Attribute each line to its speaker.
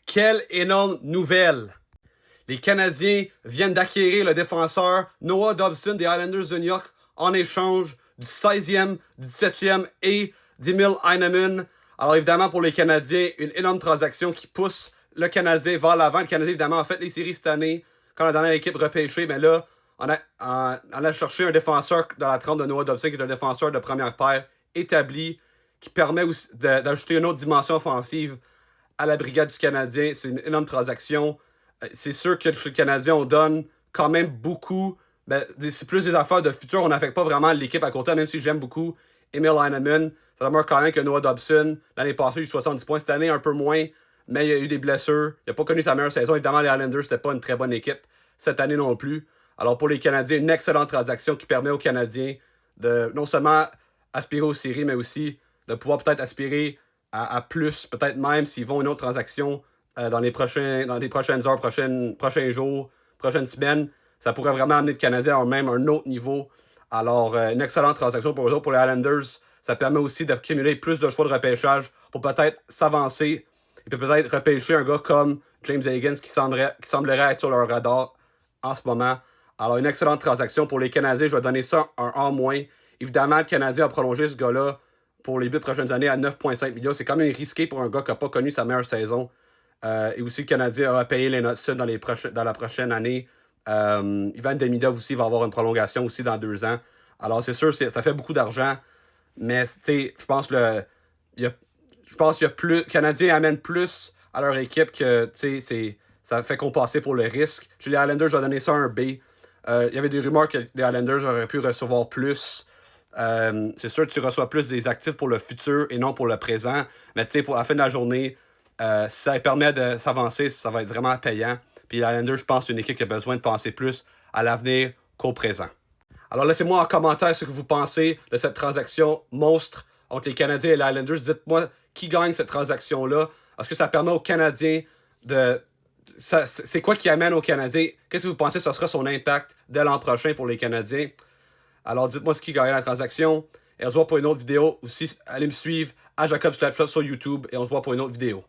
Speaker 1: Quelle énorme nouvelle! Les Canadiens viennent d'acquérir le défenseur Noah Dobson des Islanders de New York en échange du 16e, du 17e et d'Emil Heineman. Alors évidemment, pour les Canadiens, une énorme transaction qui pousse le Canadien vers l'avant. Le Canadien, évidemment, a fait les séries cette année quand la dernière équipe repêchée, mais là, on a cherché un défenseur dans la trempe de Noah Dobson, qui est un défenseur de première paire établi, qui permet aussi d'ajouter une autre dimension offensive à la brigade du Canadien. C'est une énorme transaction. C'est sûr que chez le Canadien, on donne quand même beaucoup. Ben, c'est plus des affaires de futur. On n'affecte pas vraiment l'équipe à côté, même si j'aime beaucoup Emil Heineman. Ça demeure quand même que Noah Dobson, l'année passée, il a eu 70 points. Cette année, un peu moins, mais il a eu des blessures. Il n'a pas connu sa meilleure saison. Évidemment, les Islanders, c'était pas une très bonne équipe cette année non plus. Alors pour les Canadiens, une excellente transaction qui permet aux Canadiens de non seulement aspirer aux séries, mais aussi de pouvoir peut-être aspirer à plus, peut-être même s'ils vont une autre transaction dans les prochaines heures, prochains jours, prochaines semaines. Ça pourrait vraiment amener le Canadien à même un autre niveau. Alors, une excellente transaction pour eux autres, pour les Islanders. Ça permet aussi d'accumuler plus de choix de repêchage pour peut-être s'avancer et puis peut-être repêcher un gars comme James Higgins qui semblerait être sur leur radar en ce moment. Alors, une excellente transaction pour les Canadiens. Je vais donner ça un en moins. Évidemment, le Canadien a prolongé ce gars-là pour les 8 prochaines années à 9,5 millions. C'est quand même risqué pour un gars qui n'a pas connu sa meilleure saison. Et aussi, le Canadien a payé les notes dans la prochaine année. Ivan Demidov aussi va avoir une prolongation aussi dans 2 ans. Alors, c'est sûr, ça fait beaucoup d'argent. Mais, tu sais, je pense que le Canadien amène plus à leur équipe que, tu sais, ça fait compenser pour le risque. Chez les Islanders, je vais donner ça un B. Il y avait des rumeurs que les Islanders auraient pu recevoir plus. C'est sûr que tu reçois plus des actifs pour le futur et non pour le présent. Mais tu sais, pour la fin de la journée, si ça permet de s'avancer, ça va être vraiment payant. Puis les Islanders, je pense, c'est une équipe qui a besoin de penser plus à l'avenir qu'au présent. Alors laissez-moi en commentaire ce que vous pensez de cette transaction monstre entre les Canadiens et les Islanders. Dites-moi qui gagne cette transaction-là. Est-ce que ça permet aux Canadiens de... C'est quoi qui amène aux Canadiens? Qu'est-ce que vous pensez que ce sera son impact dès l'an prochain pour les Canadiens? Alors dites-moi ce qui gagne la transaction. Et on se voit pour une autre vidéo. Aussi, allez me suivre à Jacob Slapshot sur YouTube. Et on se voit pour une autre vidéo.